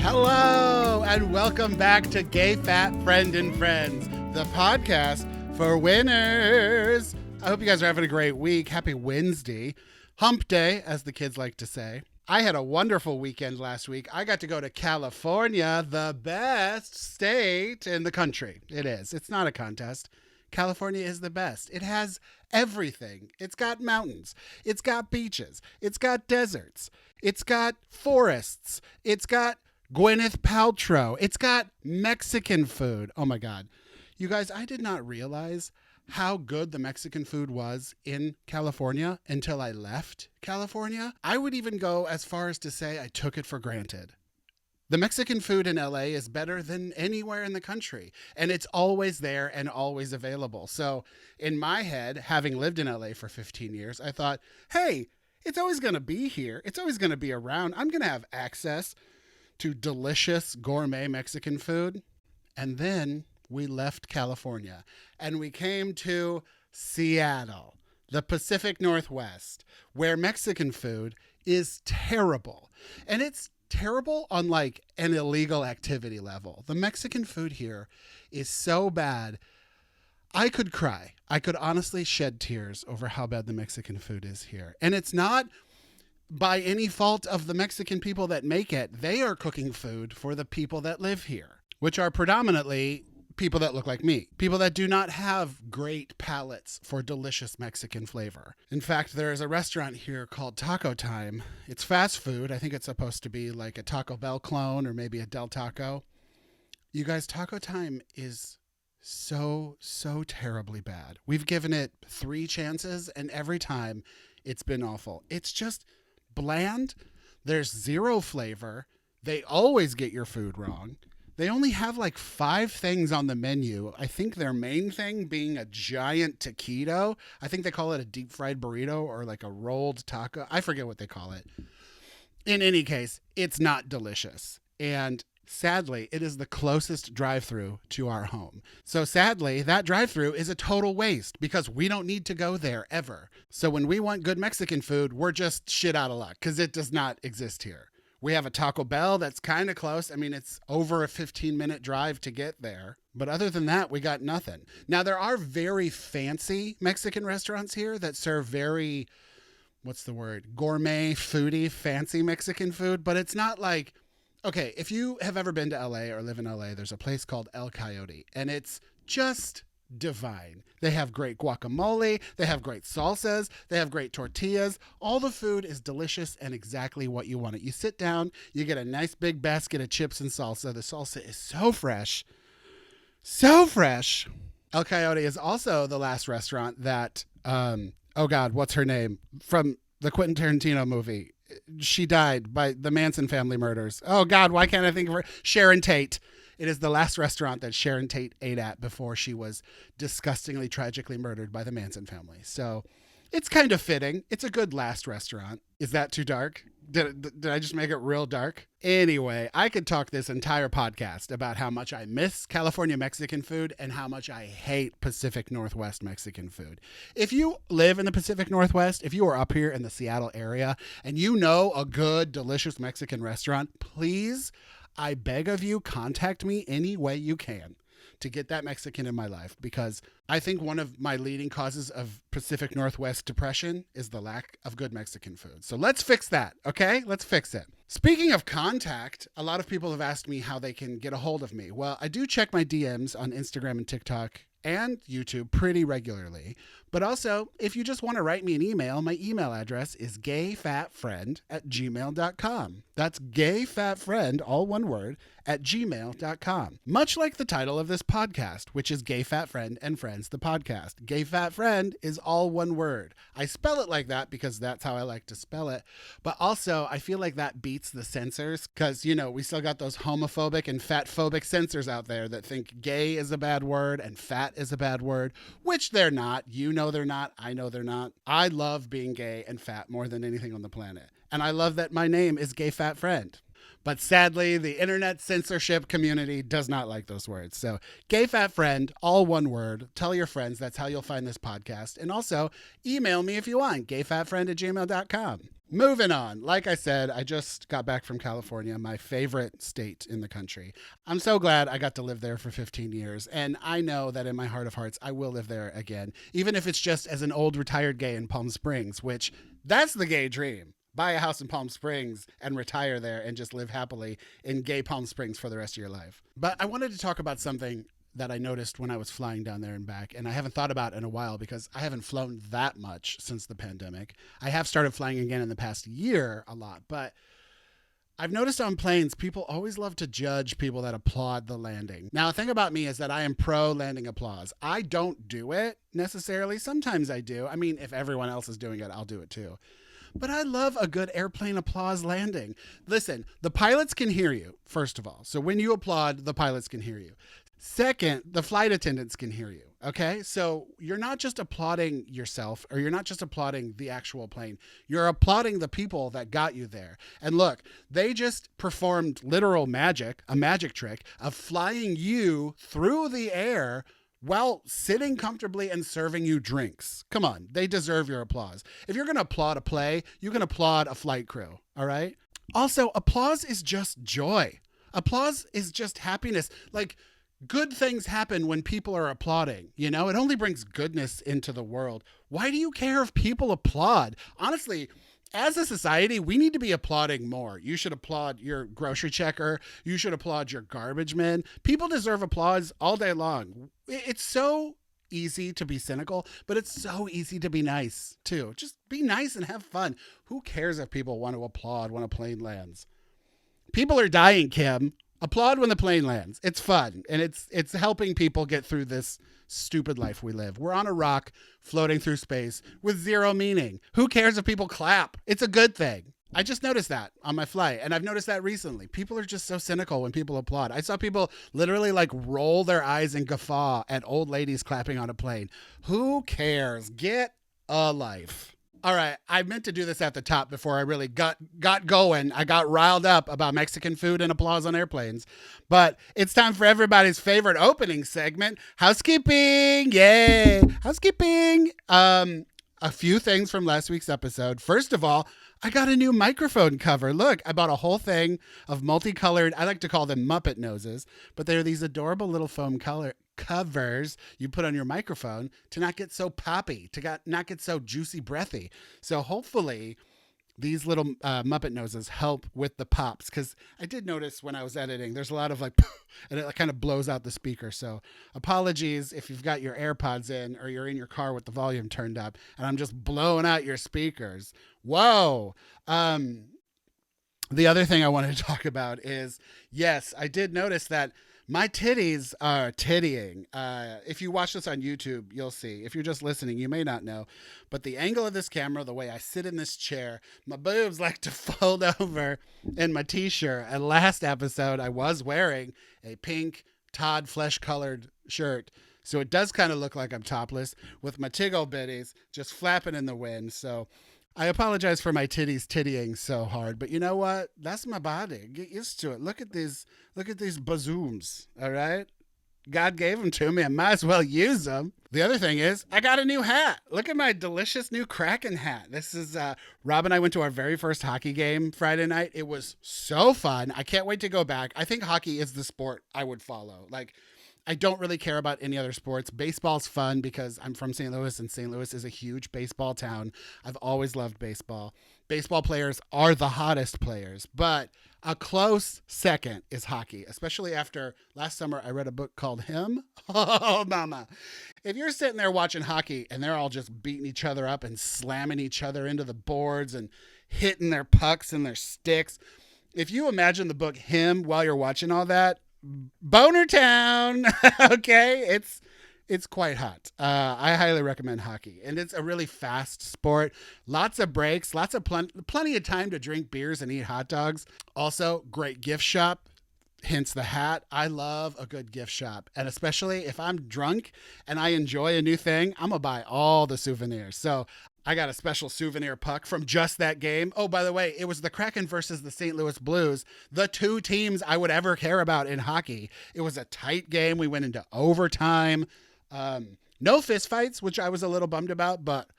Hello, and welcome back to Gay Fat Friend and Friends, the podcast for winners. I hope you guys are having a great week. Happy Wednesday. Hump day, as the kids like to say. I had a wonderful weekend last week. I got to go to California, the best state in the country. It is. It's not a contest. California is the best. It has everything. It's got mountains. It's got beaches. It's got deserts. It's got forests. It's got Gwyneth Paltrow. It's got Mexican food. Oh my God. You guys, I did not realize how good the Mexican food was in California until I left California. I would even go as far as to say I took it for granted. The Mexican food in LA is better than anywhere in the country, and it's always there and always available. So in my head, having lived in LA for 15 years, I thought, hey, it's always going to be here. It's always going to be around. I'm going to have access to delicious gourmet Mexican food. And then we left California and we came to Seattle, the Pacific Northwest, where Mexican food is terrible. And it's terrible on like an illegal activity level. The Mexican food here is so bad. I could cry. I could honestly shed tears over how bad the Mexican food is here. And it's not by any fault of the Mexican people that make it. They are cooking food for the people that live here, which are predominantly people that look like me, people that do not have great palates for delicious Mexican flavor. In fact, there is a restaurant here called Taco Time. It's fast food. I think it's supposed to be like a Taco Bell clone or maybe a Del Taco. You guys, Taco Time is so terribly bad. We've given it 3 chances and every time it's been awful. It's just bland. There's 0 flavor. They always get your food wrong. They only have like 5 things on the menu. I think their main thing being a giant taquito. I think they call it a deep fried burrito or like a rolled taco. I forget what they call it. In any case, it's not delicious. And sadly, it is the closest drive-through to our home. So sadly, that drive-through is a total waste because we don't need to go there ever. So when we want good Mexican food, we're just shit out of luck because it does not exist here. We have a Taco Bell that's kind of close. I mean, it's over a 15-minute drive to get there. But other than that, we got nothing. Now, there are very fancy Mexican restaurants here that serve very, gourmet, foodie, fancy Mexican food. But it's not like, okay, if you have ever been to LA or live in LA, there's a place called El Coyote. And it's just divine. They have great guacamole, they have great salsas, they have great tortillas. All the food is delicious and exactly what you want it. You sit down, you get a nice big basket of chips and salsa. The salsa is so fresh. So fresh. El Coyote is also the last restaurant that, oh God, what's her name? From the Quentin Tarantino movie. She died by the Manson family murders. Oh God, why can't I think of her? Sharon Tate. It is the last restaurant that Sharon Tate ate at before she was disgustingly, tragically murdered by the Manson family. So it's kind of fitting. It's a good last restaurant. Is that too dark? Did I just make it real dark? Anyway, I could talk this entire podcast about how much I miss California Mexican food and how much I hate Pacific Northwest Mexican food. If you live in the Pacific Northwest, if you are up here in the Seattle area and you know a good, delicious Mexican restaurant, please, I beg of you, contact me any way you can to get that Mexican in my life, because I think one of my leading causes of Pacific Northwest depression is the lack of good Mexican food. So let's fix that, okay? Let's fix it. Speaking of contact, a lot of people have asked me how they can get a hold of me. Well, I do check my DMs on Instagram and TikTok and YouTube pretty regularly. But also, if you just want to write me an email, my email address is gayfatfriend@gmail.com. That's gayfatfriend, all one word, @gmail.com. Much like the title of this podcast, which is Gay Fat Friend and Friends, the podcast. Gay Fat Friend is all one word. I spell it like that because that's how I like to spell it. But also, I feel like that beats the censors because, you know, we still got those homophobic and fatphobic censors out there that think gay is a bad word and fat is a bad word, which they're not. You know they're not. I know they're not. I love being gay and fat more than anything on the planet. And I love that my name is Gay Fat Friend. But sadly, the internet censorship community does not like those words. So Gay Fat Friend, all one word. Tell your friends. That's how you'll find this podcast. And also email me if you want, gayfatfriend@gmail.com. Moving on. Like I said, I just got back from California, my favorite state in the country. I'm so glad I got to live there for 15 years. And I know that in my heart of hearts, I will live there again, even if it's just as an old retired gay in Palm Springs, which that's the gay dream. Buy a house in Palm Springs and retire there and just live happily in gay Palm Springs for the rest of your life. But I wanted to talk about something that I noticed when I was flying down there and back, and I haven't thought about in a while because I haven't flown that much since the pandemic. I have started flying again in the past year a lot, but I've noticed on planes, people always love to judge people that applaud the landing. Now, the thing about me is that I am pro landing applause. I don't do it necessarily. Sometimes I do. I mean, if everyone else is doing it, I'll do it too. But I love a good airplane applause landing. Listen, the pilots can hear you, first of all. So when you applaud, the pilots can hear you. Second, the flight attendants can hear you. Okay. So you're not just applauding yourself, or you're not just applauding the actual plane. You're applauding the people that got you there. And look, they just performed literal magic, a magic trick of flying you through the air while sitting comfortably and serving you drinks. Come on. They deserve your applause. If you're going to applaud a play, you can applaud a flight crew. All right. Also, applause is just joy. Applause is just happiness. Like, good things happen when people are applauding. You know, it only brings goodness into the world. Why do you care if people applaud? Honestly, as a society, we need to be applauding more. You should applaud your grocery checker. You should applaud your garbage man. People deserve applause all day long. It's so easy to be cynical, but it's so easy to be nice too. Just be nice and have fun. Who cares if people want to applaud when a plane lands? People are dying, Kim. Applaud when the plane lands. It's fun, and it's helping people get through this stupid life we live. We're on a rock floating through space with zero meaning. Who cares if people clap? It's a good thing. I just noticed that on my flight, and I've noticed that recently. People are just so cynical when people applaud. I saw people literally like roll their eyes and guffaw at old ladies clapping on a plane. Who cares? Get a life. All right, I meant to do this at the top before I really got going. I got riled up about Mexican food and applause on airplanes. But it's time for everybody's favorite opening segment, housekeeping. Yay, housekeeping. A few things from last week's episode. First of all, I got a new microphone cover. Look, I bought a whole thing of multicolored, I like to call them Muppet noses, but they're these adorable little foam covers you put on your microphone to not get so poppy, to not get so juicy breathy. So hopefully these little Muppet noses help with the pops, because I did notice when I was editing, there's a lot of like, and it kind of blows out the speaker. So apologies if you've got your AirPods in or you're in your car with the volume turned up and I'm just blowing out your speakers. Whoa. The other thing I wanted to talk about is, yes, I did notice that my titties are tittying. If you watch this on YouTube, you'll see. If you're just listening, you may not know. But the angle of this camera, the way I sit in this chair, my boobs like to fold over in my t-shirt. And last episode, I was wearing a pink Todd flesh-colored shirt. So it does kind of look like I'm topless with my tiggle bitties just flapping in the wind. So I apologize for my titties tittying so hard, but you know what? That's my body. Get used to it. Look at these bazooms. All right. God gave them to me. I might as well use them. The other thing is I got a new hat. Look at my delicious new Kraken hat. This is, Rob and I went to our very first hockey game Friday night. It was so fun. I can't wait to go back. I think hockey is the sport I would follow. Like, I don't really care about any other sports. Baseball's fun because I'm from St. Louis, and St. Louis is a huge baseball town. I've always loved baseball. Baseball players are the hottest players, but a close second is hockey, especially after last summer I read a book called Him. Oh, mama. If you're sitting there watching hockey and they're all just beating each other up and slamming each other into the boards and hitting their pucks and their sticks, if you imagine the book Him while you're watching all that, Boner Town. Okay, it's quite hot. I highly recommend hockey, and it's a really fast sport. Lots of breaks, lots of plenty of time to drink beers and eat hot dogs. Also, great gift shop. Hence the hat. I love a good gift shop, and especially if I'm drunk and I enjoy a new thing, I'm gonna buy all the souvenirs. So I got a special souvenir puck from just that game. Oh, by the way, it was the Kraken versus the St. Louis Blues, the two teams I would ever care about in hockey. It was a tight game. We went into overtime. No fist fights, which I was a little bummed about, but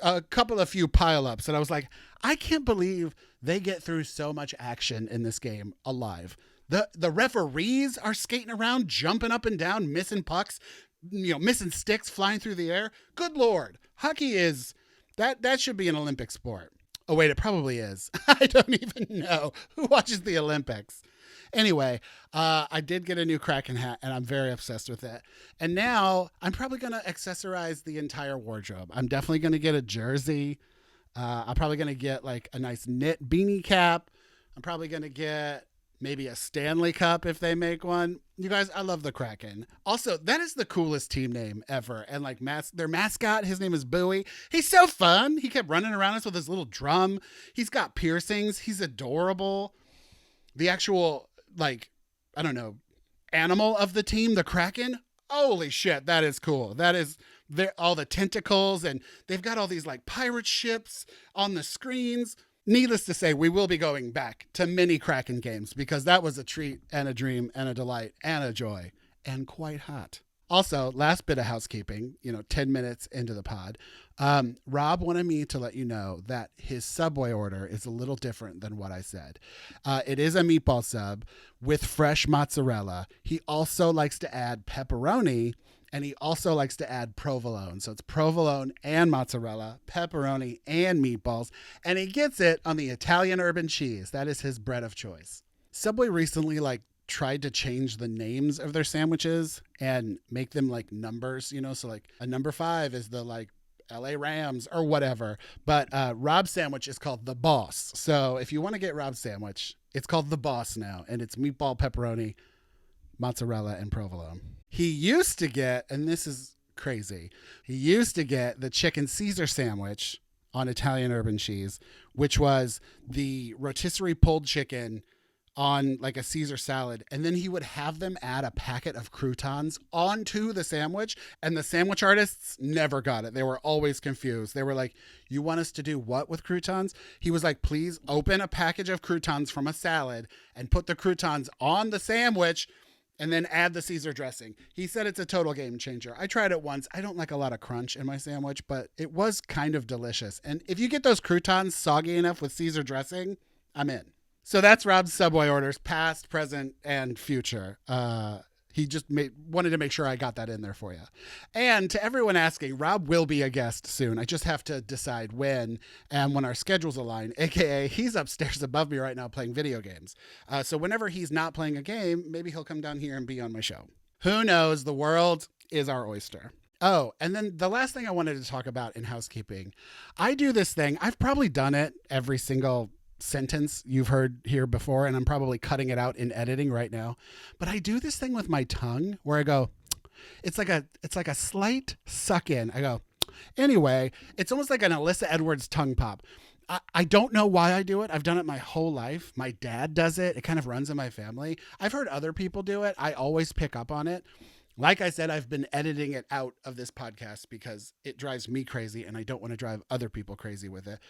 a couple of few pileups, and I was like, I can't believe they get through so much action in this game alive. The referees are skating around, jumping up and down, missing pucks, missing sticks flying through the air. Good Lord. Hockey is, that should be an Olympic sport. Oh, wait, it probably is. I don't even know who watches the Olympics. Anyway, I did get a new Kraken hat, and I'm very obsessed with it. And now I'm probably going to accessorize the entire wardrobe. I'm definitely going to get a jersey. I'm probably going to get like a nice knit beanie cap. I'm probably going to get maybe a Stanley Cup if they make one. You guys, I love the Kraken. Also, that is the coolest team name ever. And like their mascot, his name is Bowie. He's so fun. He kept running around us with his little drum. He's got piercings. He's adorable. The actual, like, I don't know, animal of the team, the Kraken. Holy shit, that is cool. That is all the tentacles, and they've got all these like pirate ships on the screens. Needless to say, we will be going back to many Kraken games because that was a treat and a dream and a delight and a joy and quite hot. Also, last bit of housekeeping, 10 minutes into the pod, Rob wanted me to let you know that his Subway order is a little different than what I said. It is a meatball sub with fresh mozzarella. He also likes to add pepperoni, and he also likes to add provolone. So it's provolone and mozzarella, pepperoni and meatballs, and he gets it on the Italian urban cheese. That is his bread of choice. Subway recently, tried to change the names of their sandwiches and make them like numbers, so like a number 5 is the like LA Rams or whatever. But Rob's sandwich is called The Boss. So if you want to get Rob's sandwich, it's called The Boss now, and it's meatball, pepperoni, mozzarella, and provolone. He used to get, and this is crazy, he used to get the chicken Caesar sandwich on Italian urban cheese, which was the rotisserie pulled chicken on like a Caesar salad, and then he would have them add a packet of croutons onto the sandwich, and the sandwich artists never got it. They were always confused. They were like, you want us to do what with croutons? He was like, please open a package of croutons from a salad and put the croutons on the sandwich and then add the Caesar dressing. He said it's a total game changer. I tried it once. I don't like a lot of crunch in my sandwich, but it was kind of delicious. And if you get those croutons soggy enough with Caesar dressing, I'm in. So that's Rob's Subway orders, past, present, and future. He just wanted to make sure I got that in there for you. And to everyone asking, Rob will be a guest soon. I just have to decide when and when our schedules align, aka he's upstairs above me right now playing video games. So whenever he's not playing a game, maybe he'll come down here and be on my show. Who knows? The world is our oyster. Oh, and then the last thing I wanted to talk about in housekeeping, I do this thing. I've probably done it every single sentence you've heard here before, and I'm probably cutting it out in editing right now, but I do this thing with my tongue where I go, it's like a slight suck in. I go, anyway, it's almost like an Alyssa Edwards tongue pop. I don't know why I do it. I've done it my whole life. My dad does it. It kind of runs in my family. I've heard other people do it. I always pick up on it. Like I said, I've been editing it out of this podcast because it drives me crazy and I don't want to drive other people crazy with it.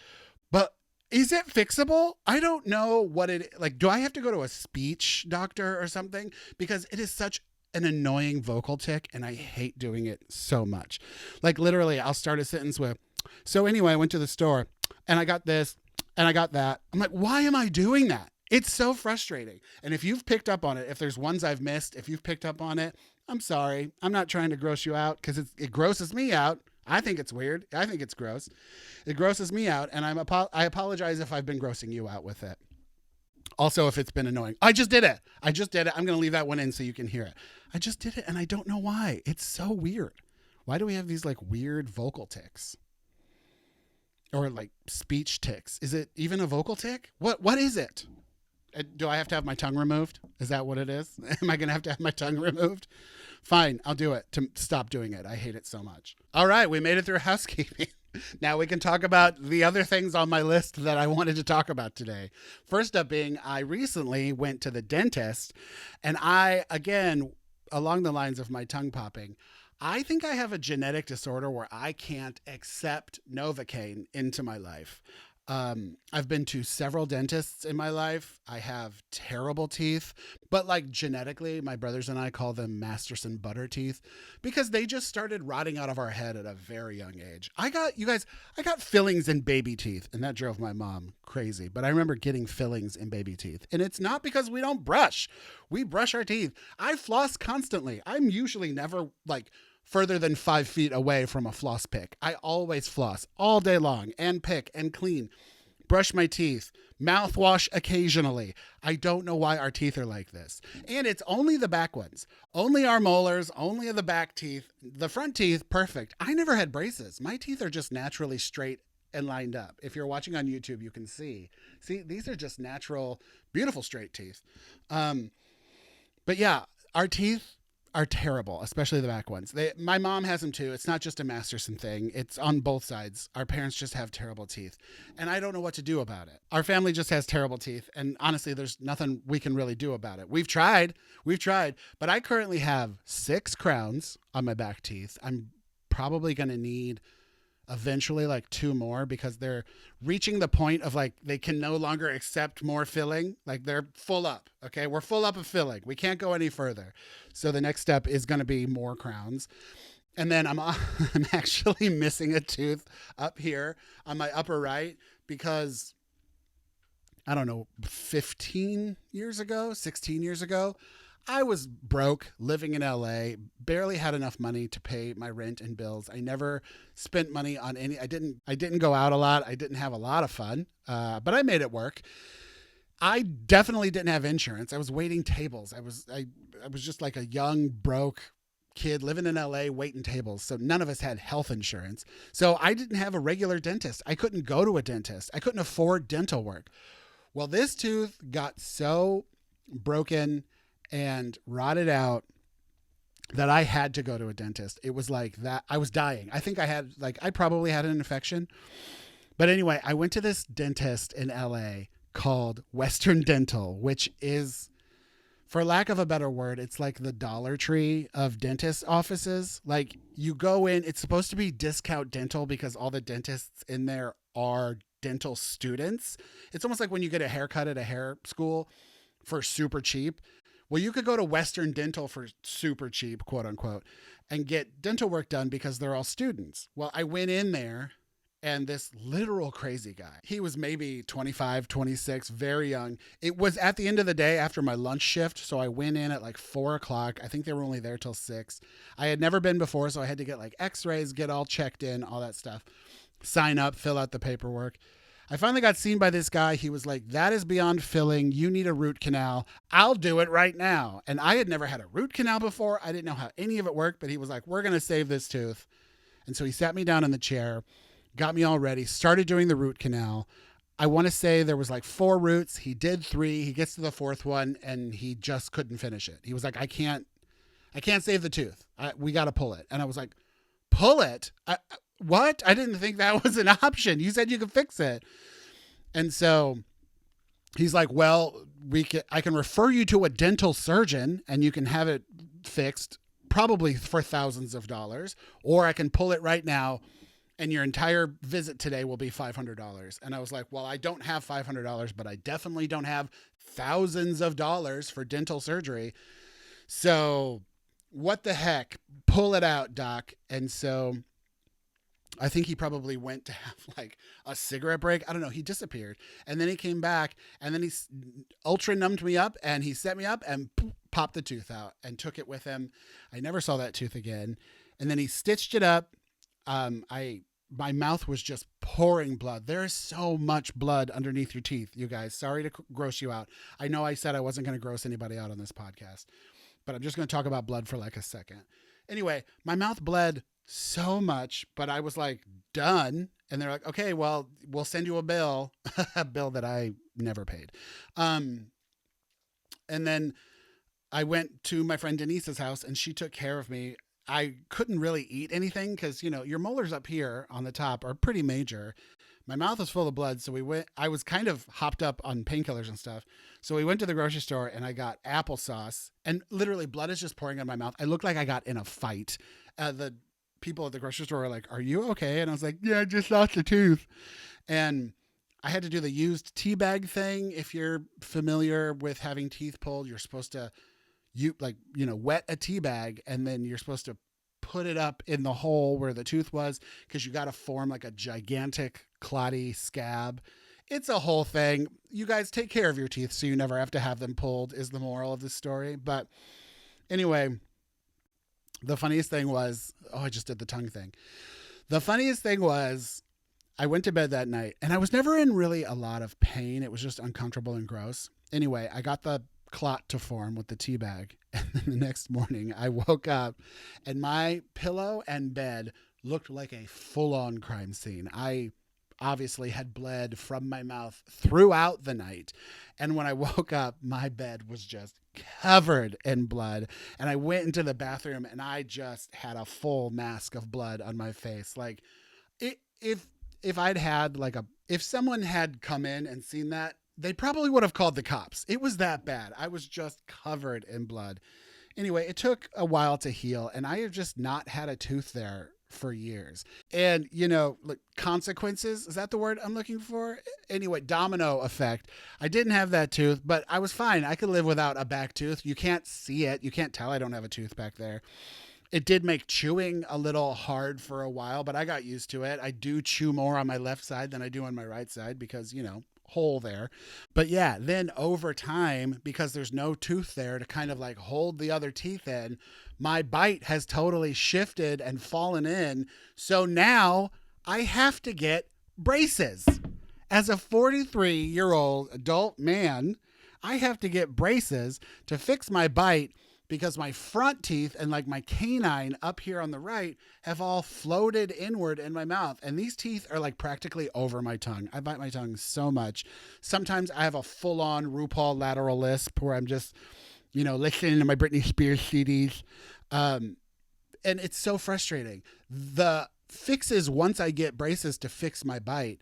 But is it fixable? I don't know what do I have to go to a speech doctor or something? Because it is such an annoying vocal tick and I hate doing it so much. Like literally I'll start a sentence with, so anyway, I went to the store and I got this and I got that. I'm like, why am I doing that? It's so frustrating. And if you've picked up on it, if there's ones I've missed, if you've picked up on it, I'm sorry. I'm not trying to gross you out because it grosses me out. I think it's weird. I think it's gross. It grosses me out, and I apologize if I've been grossing you out with it. Also, if it's been annoying. I just did it. I'm going to leave that one in so you can hear it. I just did it, and I don't know why. It's so weird. Why do we have these, weird vocal tics? Or, speech tics? Is it even a vocal tic? What is it? Do I have to have my tongue removed? Is that what it is? Am I going to have my tongue removed? Fine, I'll do it to stop doing it. I hate it so much. All right, we made it through housekeeping. Now we can talk about the other things on my list that I wanted to talk about today. First up being, I recently went to the dentist, and again, along the lines of my tongue popping, I think I have a genetic disorder where I can't accept Novocaine into my life. I've been to several dentists in my life. I have terrible teeth, but like genetically, my brothers and I call them Masterson butter teeth because they just started rotting out of our head at a very young age. I got fillings in baby teeth, and that drove my mom crazy. But I remember getting fillings in baby teeth, and it's not because we don't brush. We brush our teeth. I floss constantly. I'm usually never like further than 5 feet away from a floss pick. I always floss all day long and pick and clean, brush my teeth, mouthwash occasionally. I don't know why our teeth are like this. And it's only the back ones, only our molars, only the back teeth, the front teeth, perfect. I never had braces. My teeth are just naturally straight and lined up. If you're watching on YouTube, you can see, these are just natural, beautiful straight teeth. But yeah, our teeth are terrible, especially the back ones. My mom has them too. It's not just a Masterson thing. It's on both sides. Our parents just have terrible teeth, and I don't know what to do about it. Our family just has terrible teeth, and honestly, there's nothing we can really do about it. We've tried, but I currently have 6 crowns on my back teeth. I'm probably going to need eventually like 2 more because they're reaching the point of like they can no longer accept more filling. Like they're full up. Okay, we're full up of filling. We can't go any further. So the next step is going to be more crowns. And then I'm actually missing a tooth up here on my upper right because I don't know, 16 years ago, I was broke, living in LA, barely had enough money to pay my rent and bills. I never spent money on I didn't go out a lot. I didn't have a lot of fun, but I made it work. I definitely didn't have insurance. I was waiting tables. I was just like a young, broke kid living in LA waiting tables. So none of us had health insurance. So I didn't have a regular dentist. I couldn't go to a dentist. I couldn't afford dental work. Well, this tooth got so broken and rotted out that I had to go to a dentist. It was like that. I was dying. I think I probably had an infection. But anyway, I went to this dentist in LA called Western Dental, which is, for lack of a better word, it's like the Dollar Tree of dentist offices. Like you go in, it's supposed to be discount dental because all the dentists in there are dental students. It's almost like when you get a haircut at a hair school for super cheap. Well, you could go to Western Dental for super cheap, quote unquote, and get dental work done because they're all students. Well, I went in there and this literal crazy guy, he was maybe 25, 26, very young. It was at the end of the day after my lunch shift. So I went in at like 4:00. I think they were only there till 6. I had never been before. So I had to get like x-rays, get all checked in, all that stuff, sign up, fill out the paperwork. I finally got seen by this guy. He was like, that is beyond filling. You need a root canal. I'll do it right now. And I had never had a root canal before. I didn't know how any of it worked, but he was like, we're going to save this tooth. And so he sat me down in the chair, got me all ready, started doing the root canal. I want to say there was like 4 roots. He did 3. He gets to the 4th one and he just couldn't finish it. He was like, I can't save the tooth. We got to pull it. And I was like, pull it? What? I didn't think that was an option. You said you could fix it. And so he's like, well, I can refer you to a dental surgeon and you can have it fixed probably for thousands of dollars, or I can pull it right now and your entire visit today will be $500. And I was like, well, I don't have $500, but I definitely don't have thousands of dollars for dental surgery. So what the heck? Pull it out, doc. And so I think he probably went to have like a cigarette break. I don't know. He disappeared. And then he came back and then he ultra numbed me up and he set me up and popped the tooth out and took it with him. I never saw that tooth again. And then he stitched it up. My mouth was just pouring blood. There is so much blood underneath your teeth, you guys. Sorry to gross you out. I know I said I wasn't going to gross anybody out on this podcast, but I'm just going to talk about blood for like a second. Anyway, my mouth bled so much, but I was like, done. And they're like, okay, well, we'll send you a bill, a bill that I never paid. And then I went to my friend Denise's house and she took care of me. I couldn't really eat anything because, your molars up here on the top are pretty major. My mouth was full of blood. So I was kind of hopped up on painkillers and stuff. So we went to the grocery store and I got applesauce and literally blood is just pouring out of my mouth. I looked like I got in a fight. The people at the grocery store were like, are you okay? And I was like, yeah, I just lost a tooth. And I had to do the used tea bag thing. If you're familiar with having teeth pulled, you're supposed to wet a tea bag, and then you're supposed to put it up in the hole where the tooth was, because you got to form like a gigantic clotty scab. It's a whole thing. You guys take care of your teeth so you never have to have them pulled, is the moral of the story. But anyway, the funniest thing was, I just did the tongue thing. The funniest thing was, I went to bed that night and I was never in really a lot of pain. It was just uncomfortable and gross. Anyway, I got the clot to form with the tea bag. And then the next morning I woke up and my pillow and bed looked like a full-on crime scene. I obviously had bled from my mouth throughout the night. And when I woke up, my bed was just covered in blood. And I went into the bathroom and I just had a full mask of blood on my face. Like, if I'd had if someone had come in and seen that, they probably would have called the cops. It was that bad. I was just covered in blood. Anyway, it took a while to heal, and I have just not had a tooth there for years. And, consequences, is that the word I'm looking for? Anyway, domino effect. I didn't have that tooth, but I was fine. I could live without a back tooth. You can't see it. You can't tell I don't have a tooth back there. It did make chewing a little hard for a while, but I got used to it. I do chew more on my left side than I do on my right side because, hole there. But yeah, then over time, because there's no tooth there to kind of hold the other teeth in, my bite has totally shifted and fallen in. So now I have to get braces. As a 43-year-old adult man, I have to get braces to fix my bite, because my front teeth and my canine up here on the right have all floated inward in my mouth. And these teeth are practically over my tongue. I bite my tongue so much. Sometimes I have a full-on RuPaul lateral lisp where I'm just, listening to my Britney Spears CDs. And it's so frustrating. The fix is, once I get braces to fix my bite,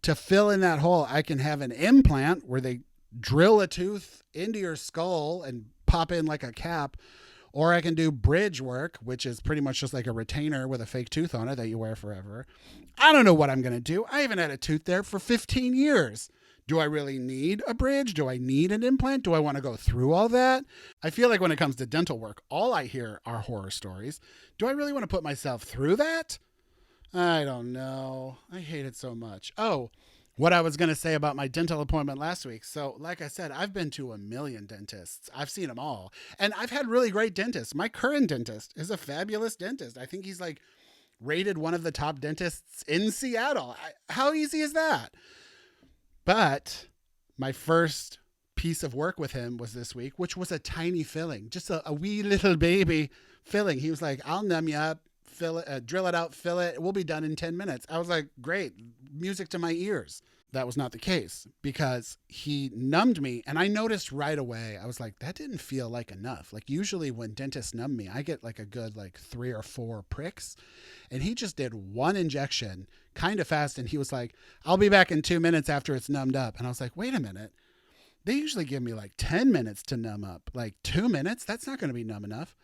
to fill in that hole, I can have an implant where they drill a tooth into your skull and pop in like a cap, or I can do bridge work, which is pretty much just like a retainer with a fake tooth on it that you wear forever. I don't know what I'm going to do. I haven't had a tooth there for 15 years. Do I really need a bridge? Do I need an implant? Do I want to go through all that? I feel like when it comes to dental work, all I hear are horror stories. Do I really want to put myself through that? I don't know. I hate it so much. Oh, what I was going to say about my dental appointment last week. So like I said, I've been to a million dentists. I've seen them all. And I've had really great dentists. My current dentist is a fabulous dentist. I think he's rated one of the top dentists in Seattle. How easy is that? But my first piece of work with him was this week, which was a tiny filling, just a wee little baby filling. He was like, I'll numb you up, fill it, drill it out, fill it. We'll be done in 10 minutes. I was like, great, music to my ears. That was not the case, because he numbed me, and I noticed right away. I was like, that didn't feel like enough. Usually when dentists numb me, I get a good 3 or 4 pricks, and he just did one injection kind of fast. And he was like, I'll be back in 2 minutes after it's numbed up. And I was like, wait a minute. They usually give me 10 minutes to numb up. 2 minutes? That's not going to be numb enough.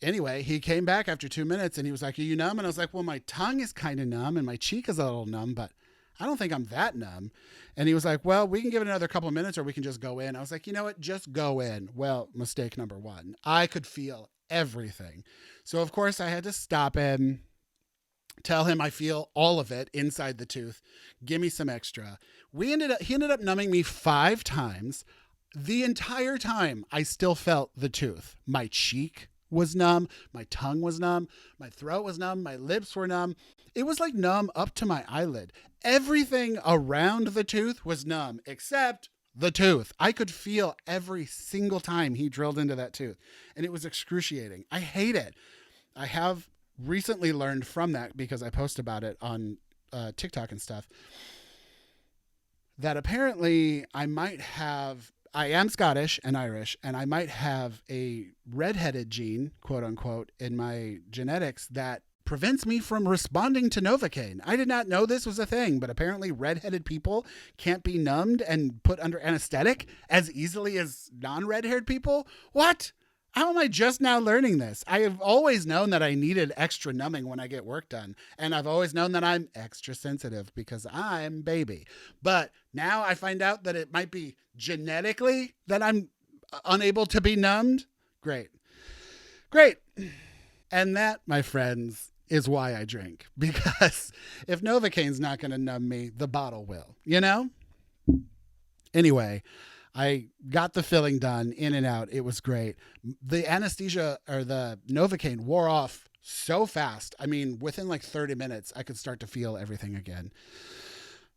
Anyway, he came back after 2 minutes and he was like, are you numb? And I was like, well, my tongue is kind of numb and my cheek is a little numb, but I don't think I'm that numb. And he was like, well, we can give it another couple of minutes or we can just go in. I was like, you know what? Just go in. Well, mistake number one. I could feel everything. So of course I had to stop him, tell him I feel all of it inside the tooth. Give me some extra. He ended up numbing me 5 times. The entire time I still felt the tooth. My cheek was numb. My tongue was numb. My throat was numb. My lips were numb. It was numb up to my eyelid. Everything around the tooth was numb except the tooth. I could feel every single time he drilled into that tooth, and it was excruciating. I hate it. I have recently learned from that, because I post about it on TikTok and stuff, that apparently I am Scottish and Irish, and I might have a redheaded gene, quote unquote, in my genetics that prevents me from responding to Novocaine. I did not know this was a thing, but apparently redheaded people can't be numbed and put under anesthetic as easily as non-red-haired people. What? How am I just now learning this? I have always known that I needed extra numbing when I get work done. And I've always known that I'm extra sensitive because I'm baby. But now I find out that it might be genetically that I'm unable to be numbed. Great. Great. And that, my friends, is why I drink. Because if Novocaine's not going to numb me, the bottle will, you know? Anyway, I got the filling done, in and out. It was great. The anesthesia or the Novocaine wore off so fast. I mean, within like 30 minutes, I could start to feel everything again.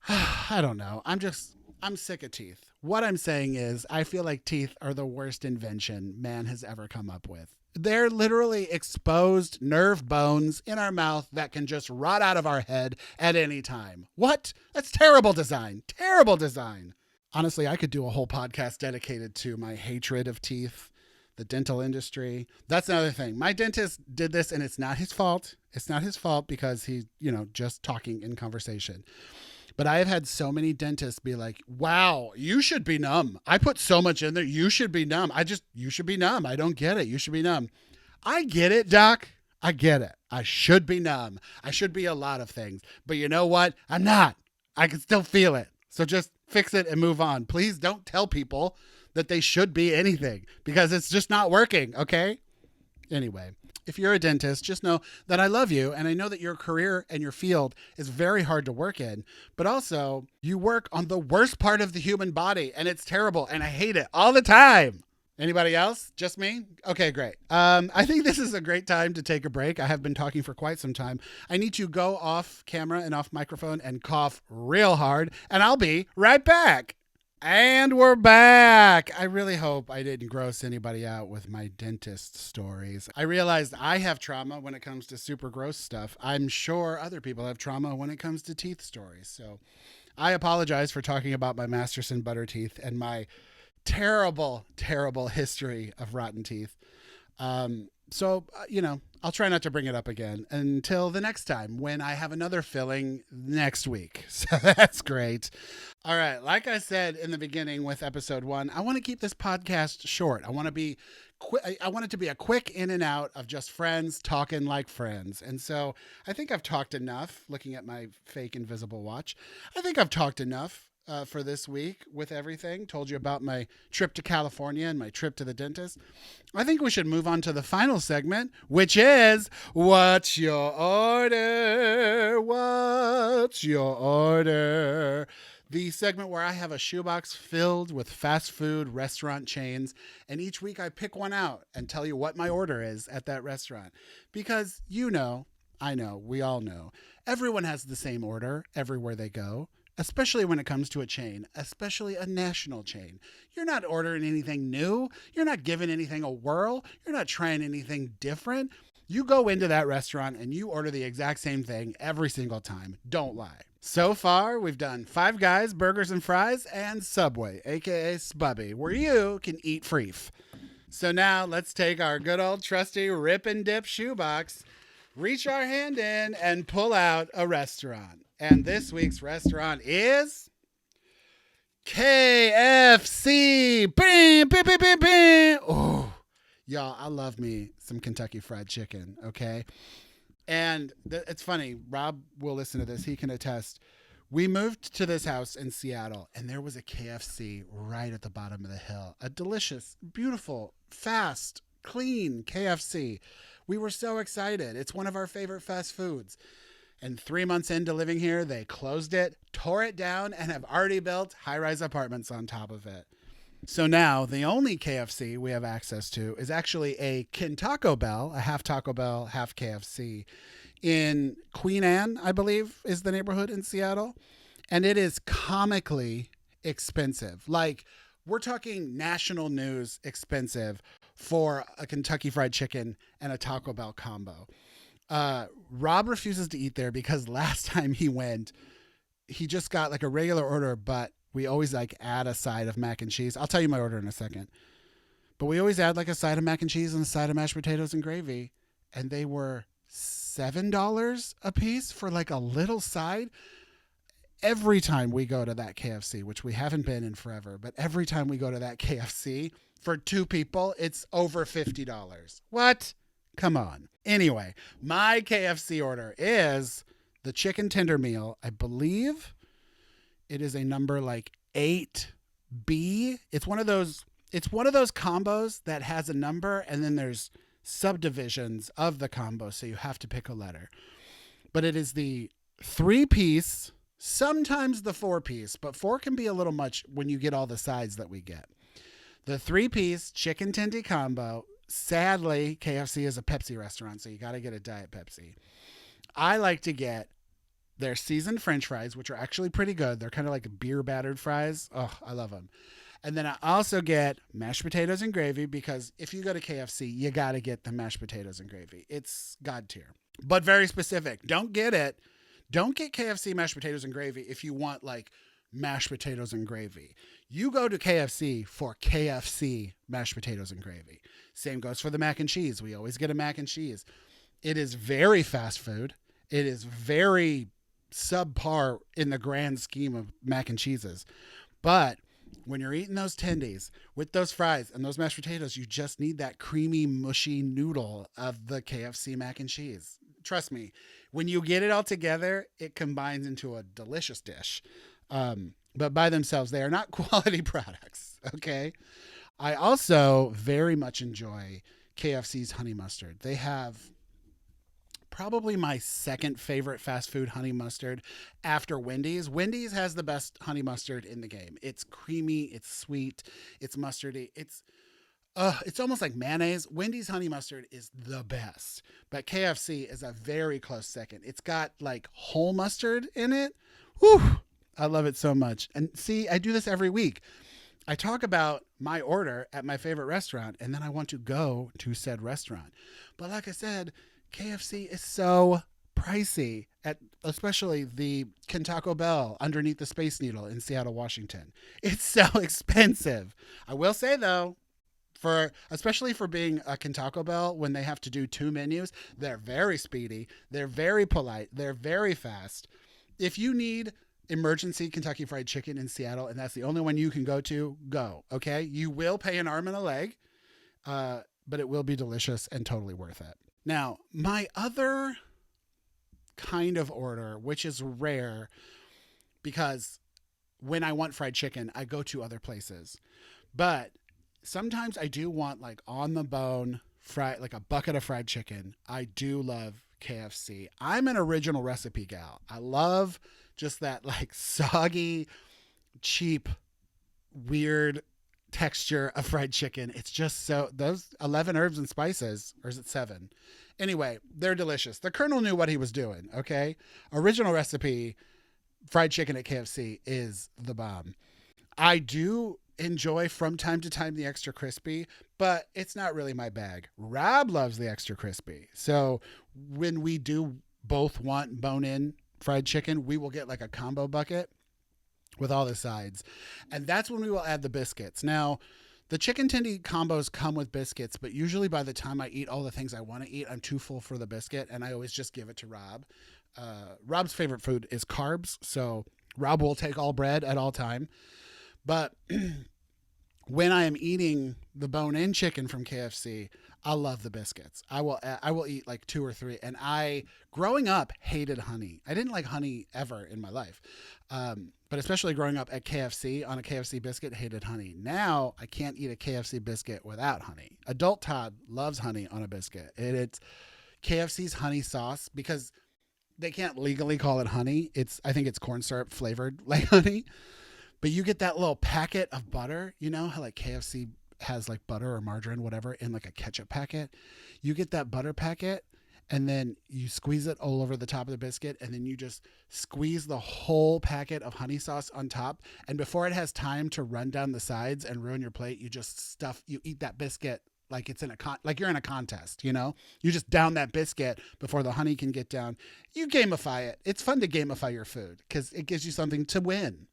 I don't know. I'm sick of teeth. What I'm saying is, I feel like teeth are the worst invention man has ever come up with. They're literally exposed nerve bones in our mouth that can just rot out of our head at any time. What? That's terrible design. Terrible design. Honestly, I could do a whole podcast dedicated to my hatred of teeth, the dental industry. That's another thing. My dentist did this, and it's not his fault. It's not his fault because he's, just talking in conversation. But I have had so many dentists be like, wow, you should be numb. I put so much in there. You should be numb. You should be numb. I don't get it. You should be numb. I get it, doc. I get it. I should be numb. I should be a lot of things. But you know what? I'm not. I can still feel it. So just fix it and move on. Please don't tell people that they should be anything because it's just not working, okay? Anyway, if you're a dentist, just know that I love you and I know that your career and your field is very hard to work in, but also you work on the worst part of the human body and it's terrible and I hate it all the time. Anybody else? Just me? Okay, great. I think this is a great time to take a break. I have been talking for quite some time. I need to go off camera and off microphone and cough real hard, and I'll be right back. And we're back. I really hope I didn't gross anybody out with my dentist stories. I realized I have trauma when it comes to super gross stuff. I'm sure other people have trauma when it comes to teeth stories. So I apologize for talking about my Masterson butter teeth and my terrible, terrible history of rotten teeth. I'll try not to bring it up again until the next time when I have another filling next week. So that's great. All right. Like I said in the beginning with episode 1, I want to keep this podcast short. I want it to be a quick in and out of just friends talking like friends. And so I think I've talked enough, looking at my fake invisible watch. I think I've talked enough for this week with everything. Told you about my trip to California and my trip to the dentist. I think we should move on to the final segment, which is What's Your Order? What's Your Order? The segment where I have a shoebox filled with fast food restaurant chains, and each week I pick one out and tell you what my order is at that restaurant. Because I know, we all know, everyone has the same order everywhere they go. Especially when it comes to a chain, especially a national chain. You're not ordering anything new. You're not giving anything a whirl. You're not trying anything different. You go into that restaurant and you order the exact same thing every single time. Don't lie. So far, we've done Five Guys, Burgers and Fries, and Subway, aka Spubby, where you can eat freef. So now let's take our good old trusty rip and dip shoebox, reach our hand in, and pull out a restaurant. And this week's restaurant is KFC. Bam, bam, bam, bam, bam. Oh, y'all, I love me some Kentucky Fried Chicken, okay? And it's funny. Rob will listen to this. He can attest. We moved to this house in Seattle, and there was a KFC right at the bottom of the hill. A delicious, beautiful, fast, clean KFC. We were so excited. It's one of our favorite fast foods. And 3 months into living here, they closed it, tore it down, and have already built high-rise apartments on top of it. So now the only KFC we have access to is actually a Taco Bell, a half Taco Bell, half KFC, in Queen Anne, I believe, is the neighborhood in Seattle. And it is comically expensive. Like, we're talking national news expensive for a Kentucky Fried Chicken and a Taco Bell combo. Rob refuses to eat there because last time he went, he just got like a regular order, but we always like add a side of mac and cheese. I'll tell you my order in a second. But we always add like a side of mac and cheese and a side of mashed potatoes and gravy. And they were $7 a piece for like a little side. every time we go to that KFC, which we haven't been in forever, but every time we go to that KFC for 2 people, it's over $50. What? Come on. Anyway, my KFC order is the chicken tender meal. I believe it is a number like 8B. It's one of those combos that has a number and then there's subdivisions of the combo, so you have to pick a letter. But it is the 3-piece, sometimes the 4-piece, but 4 can be a little much when you get all the sides that we get. The 3-piece chicken tendy combo. Sadly, KFC is a Pepsi restaurant, so you got to get a Diet Pepsi. I like to get their seasoned French fries, which are actually pretty good. They're kind of like beer battered fries. Oh, I love them. And then I also get mashed potatoes and gravy, because if you go to KFC, you got to get the mashed potatoes and gravy. It's God tier, but very specific. Don't get KFC mashed potatoes and gravy if you want like mashed potatoes and gravy. You go to KFC for KFC mashed potatoes and gravy. Same goes for the mac and cheese. We always get a mac and cheese. It is very fast food. It is very subpar in the grand scheme of mac and cheeses. But when you're eating those tendies with those fries and those mashed potatoes, you just need that creamy, mushy noodle of the KFC mac and cheese. Trust me, when you get it all together, it combines into a delicious dish. But by themselves, they are not quality products, okay? I also very much enjoy KFC's honey mustard. They have probably my second favorite fast food honey mustard after Wendy's. Wendy's has the best honey mustard in the game. It's creamy, it's sweet, it's mustardy. It's almost like mayonnaise. Wendy's honey mustard is the best, but KFC is a very close second. It's got like whole mustard in it. Whew, I love it so much. And see, I do this every week. I talk about my order at my favorite restaurant, and then I want to go to said restaurant. But like I said, KFC is so pricey, especially the Taco Bell underneath the Space Needle in Seattle, Washington. It's so expensive. I will say though, especially for being a Taco Bell, when they have to do 2 menus, they're very speedy, they're very polite, they're very fast. If you need emergency Kentucky Fried Chicken in Seattle and that's the only one you can go to, go, okay? You will pay an arm and a leg, but it will be delicious and totally worth it. Now, my other kind of order, which is rare because when I want fried chicken, I go to other places, but sometimes I do want like on the bone fried, like a bucket of fried chicken. I do love KFC. I'm an original recipe gal. I love just that like soggy, cheap, weird texture of fried chicken. It's just so, those 11 herbs and spices, or is it 7? Anyway, they're delicious. The Colonel knew what he was doing, okay? Original recipe fried chicken at KFC is the bomb. I do enjoy from time to time the extra crispy, but it's not really my bag. Rob loves the extra crispy. So when we do both want bone-in fried chicken, we will get like a combo bucket with all the sides. And that's when we will add the biscuits. Now, the chicken tendy combos come with biscuits, but usually by the time I eat all the things I want to eat, I'm too full for the biscuit, and I always just give it to Rob. Rob's favorite food is carbs, so Rob will take all bread at all time. But when I am eating the bone-in chicken from KFC, I love the biscuits. I will eat like 2 or 3. And growing up, hated honey. I didn't like honey ever in my life. But especially growing up at KFC on a KFC biscuit, hated honey. Now I can't eat a KFC biscuit without honey. Adult Todd loves honey on a biscuit. It's KFC's honey sauce, because they can't legally call it honey. I think it's corn syrup flavored like honey. But you get that little packet of butter. You know how like KFC has like butter or margarine, whatever, in like a ketchup packet. You get that butter packet, and then you squeeze it all over the top of the biscuit, and then you just squeeze the whole packet of honey sauce on top. And before it has time to run down the sides and ruin your plate, you eat that biscuit like it's like you're in a contest, you know? You just down that biscuit before the honey can get down. You gamify it. It's fun to gamify your food because it gives you something to win.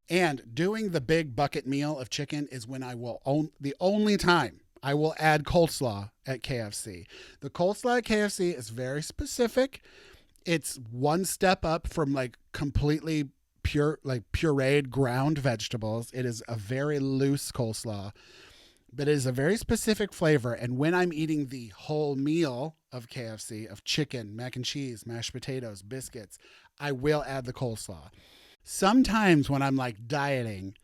And doing the big bucket meal of chicken is when the only time I will add coleslaw at KFC. The coleslaw at KFC is very specific. It's one step up from like completely pureed ground vegetables. It is a very loose coleslaw, but it is a very specific flavor. And when I'm eating the whole meal of KFC, of chicken, mac and cheese, mashed potatoes, biscuits, I will add the coleslaw. Sometimes when I'm like dieting,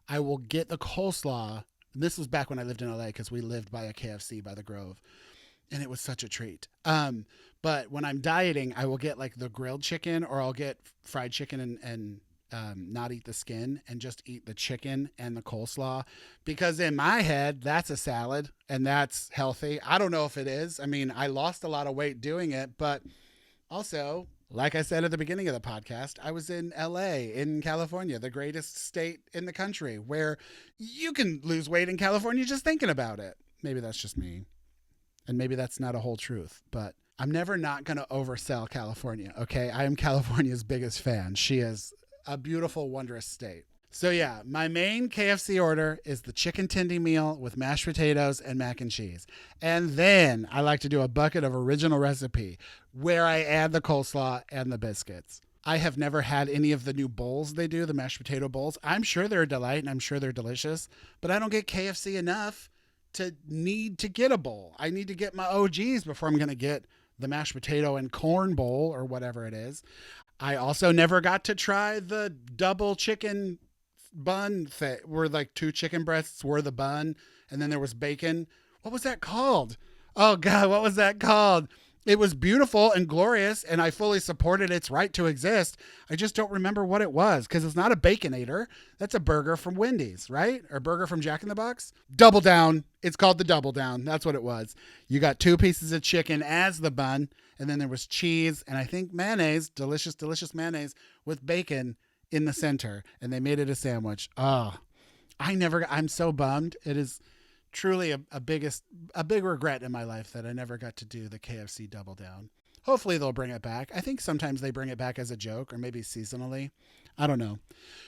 I will get the coleslaw. This was back when I lived in LA because we lived by a KFC by the Grove, and it was such a treat. But when I'm dieting, I will get like the grilled chicken, or I'll get fried chicken and not eat the skin and just eat the chicken and the coleslaw, because in my head, that's a salad and that's healthy. I don't know if it is. I mean, I lost a lot of weight doing it, but also, like I said at the beginning of the podcast, I was in LA, in California, the greatest state in the country, where you can lose weight in California just thinking about it. Maybe that's just me. And maybe that's not a whole truth, but I'm never not going to oversell California, okay? I am California's biggest fan. She is a beautiful, wondrous state. So yeah, my main KFC order is the chicken tendy meal with mashed potatoes and mac and cheese. And then I like to do a bucket of original recipe where I add the coleslaw and the biscuits. I have never had any of the new bowls they do, the mashed potato bowls. I'm sure they're a delight and I'm sure they're delicious, but I don't get KFC enough to need to get a bowl. I need to get my OGs before I'm going to get the mashed potato and corn bowl or whatever it is. I also never got to try the double chicken bun thing, where like 2 chicken breasts were the bun and then there was bacon. What was that called? Oh God, what was that called? It was beautiful and glorious, and I fully supported its right to exist. I just don't remember what it was, because it's not a Baconator. That's a burger from Wendy's, right? Or burger from Jack in the Box. Double Down. It's called the Double Down. That's what it was. You got 2 pieces of chicken as the bun, and then there was cheese and I think mayonnaise, delicious, delicious mayonnaise with bacon in the center, and they made it a sandwich. Oh, I'm so bummed. It is truly a big regret in my life that I never got to do the KFC Double Down. Hopefully they'll bring it back. I think sometimes they bring it back as a joke, or maybe seasonally. I don't know.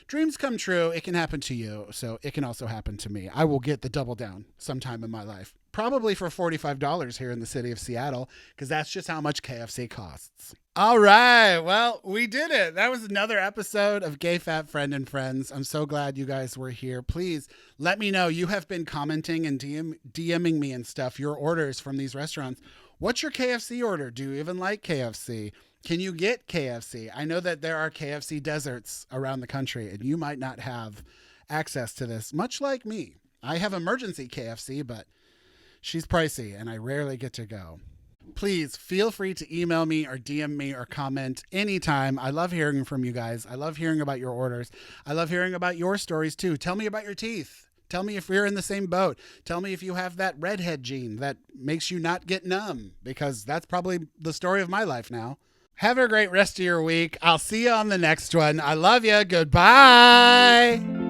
Dreams come true. It can happen to you, so it can also happen to me. I will get the Double Down sometime in my life. Probably for $45 here in the city of Seattle, because that's just how much KFC costs. All right. Well, we did it. That was another episode of Gay Fat Friend and Friends. I'm so glad you guys were here. Please let me know. You have been commenting and DMing me and stuff, your orders from these restaurants. What's your KFC order? Do you even like KFC? Can you get KFC? I know that there are KFC deserts around the country, and you might not have access to this, much like me. I have emergency KFC, but she's pricey, and I rarely get to go. Please feel free to email me or DM me or comment anytime. I love hearing from you guys. I love hearing about your orders. I love hearing about your stories too. Tell me about your teeth. Tell me if we're in the same boat. Tell me if you have that redhead gene that makes you not get numb, because that's probably the story of my life now. Have a great rest of your week. I'll see you on the next one. I love you. Goodbye.